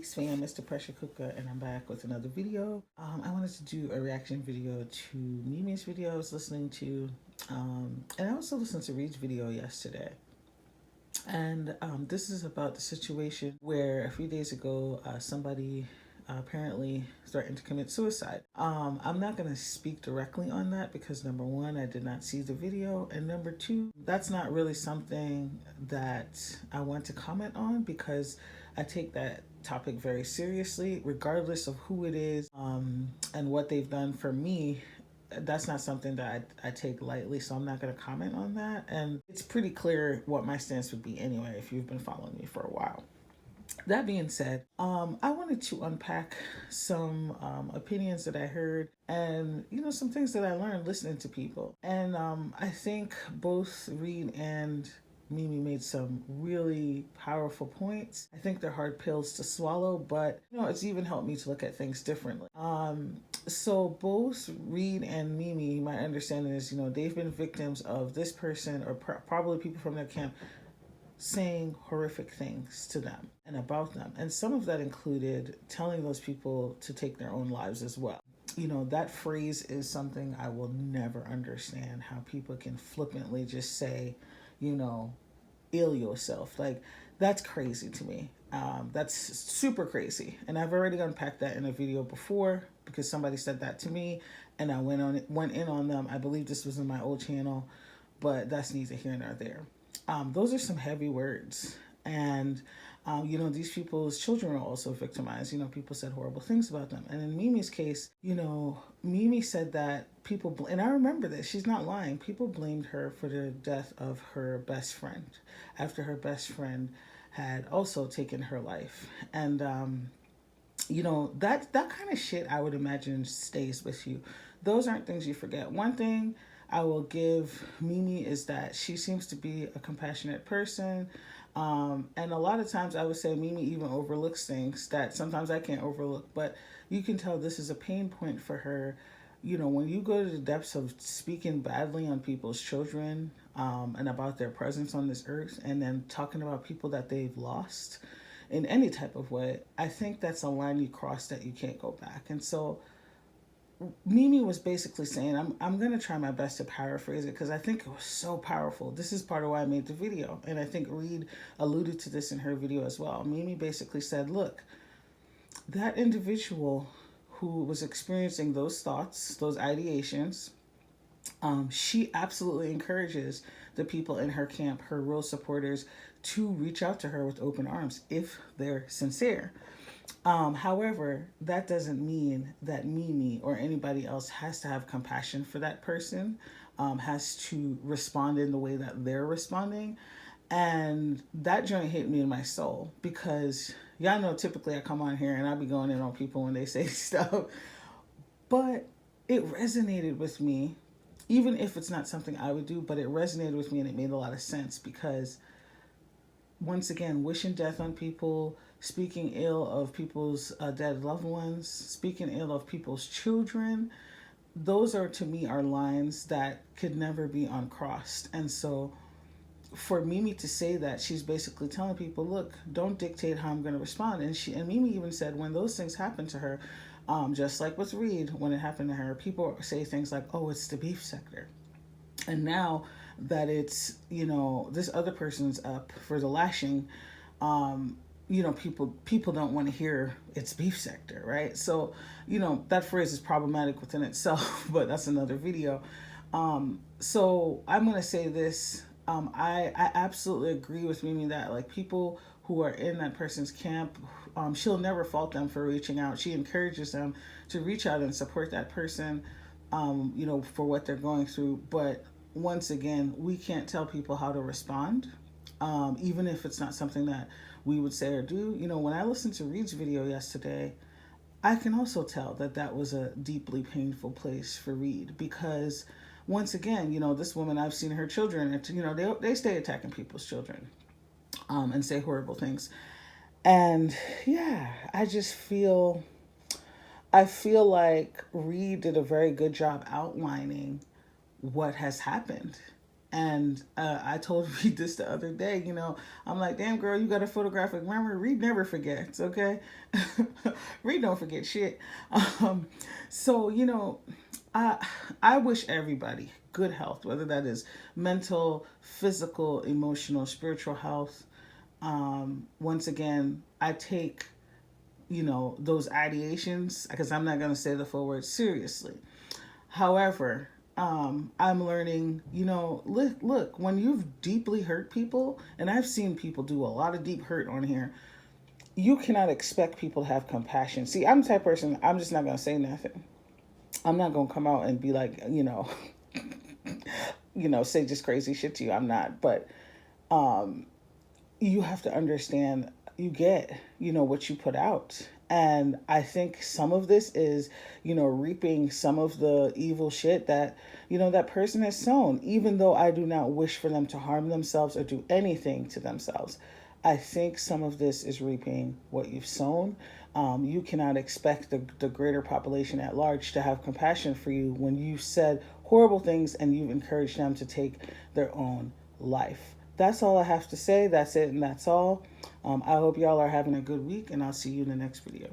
Peace fam, Mr. Pressure Cooker, and I'm back with another video. I wanted to do a reaction video to Mimi's video I was listening to, and I also listened to Reed's video yesterday. And this is about the situation where a few days ago, somebody apparently threatened to commit suicide. I'm not going to speak directly on that because number one, I did not see the video, and number two, that's not really something that I want to comment on because I take that topic very seriously, regardless of who it is and what they've done for me. That's not something that I take lightly, so I'm not going to comment on that. And it's pretty clear what my stance would be anyway if you've been following me for a while. That being said, I wanted to unpack some opinions that I heard and, some things that I learned listening to people. And I think both Reed and Mimi made some really powerful points. I think they're hard pills to swallow, but it's even helped me to look at things differently. So both Reed and Mimi, my understanding is, they've been victims of this person or probably people from their camp saying horrific things to them and about them. And some of that included telling those people to take their own lives as well. That phrase is something I will never understand, how people can flippantly just say, ill yourself. Like, that's crazy to me. That's super crazy. And I've already unpacked that in a video before because somebody said that to me and I went in on them. I believe this was in my old channel, but that's neither here nor there. Those are some heavy words. And, these people's children are also victimized. People said horrible things about them. And in Mimi's case, Mimi said that people, and I remember this, she's not lying. People blamed her for the death of her best friend after her best friend had also taken her life. And, that kind of shit, I would imagine, stays with you. Those aren't things you forget. One thing I will give Mimi is that she seems to be a compassionate person. And a lot of times I would say Mimi even overlooks things that sometimes I can't overlook. But you can tell this is a pain point for her. When you go to the depths of speaking badly on people's children and about their presence on this earth and then talking about people that they've lost in any type of way, I think that's a line you cross that you can't go back. And so Mimi was basically saying, I'm going to try my best to paraphrase it because I think it was so powerful. This is part of why I made the video. And I think Reed alluded to this in her video as well. Mimi basically said, look, that individual who was experiencing those thoughts, those ideations, she absolutely encourages the people in her camp, her real supporters, to reach out to her with open arms if they're sincere. However, that doesn't mean that Mimi or anybody else has to have compassion for that person, has to respond in the way that they're responding. And that joint hit me in my soul because y'all know typically I come on here and I be going in on people when they say stuff. But it resonated with me, even if it's not something I would do, but it resonated with me and it made a lot of sense because once again, wishing death on people, speaking ill of people's dead loved ones, speaking ill of people's children, those are to me are lines that could never be uncrossed. And so for Mimi to say that, she's basically telling people, look, don't dictate how I'm going to respond. And Mimi even said when those things happen to her, just like with Reed, when it happened to her, people say things like, oh, it's the beef sector. And now that it's, this other person's up for the lashing, people don't want to hear it's beef sector, right? So, that phrase is problematic within itself, but that's another video. So I'm going to say this. I absolutely agree with Mimi that like people who are in that person's camp, she'll never fault them for reaching out. She encourages them to reach out and support that person, for what they're going through. But once again, we can't tell people how to respond, even if it's not something that we would say or do. When I listened to Reed's video yesterday, I can also tell that that was a deeply painful place for Reed because once again, this woman, I've seen her children, they stay attacking people's children and say horrible things. And yeah, I feel like Reed did a very good job outlining what has happened. And I told Reed this the other day, you know, I'm like, damn girl, you got a photographic memory. Reed never forgets, okay? Reed don't forget shit. Um, so, you know, I, I wish everybody good health, whether that is mental, physical, emotional, spiritual health. Once again, I take, you know, those ideations, because I'm not going to say the full word, seriously. However, I'm learning, you know, look, when you've deeply hurt people, and I've seen people do a lot of deep hurt on here, you cannot expect people to have compassion. See, I'm the type of person, I'm just not going to say nothing. I'm not going to come out and be like, say just crazy shit to you. I'm not. But you have to understand, you get, what you put out. And I think some of this is, reaping some of the evil shit that, that person has sown, even though I do not wish for them to harm themselves or do anything to themselves. I think some of this is reaping what you've sown. You cannot expect the greater population at large to have compassion for you when you said horrible things and you've encouraged them to take their own life. That's all I have to say. That's it, and that's all. I hope y'all are having a good week, and I'll see you in the next video.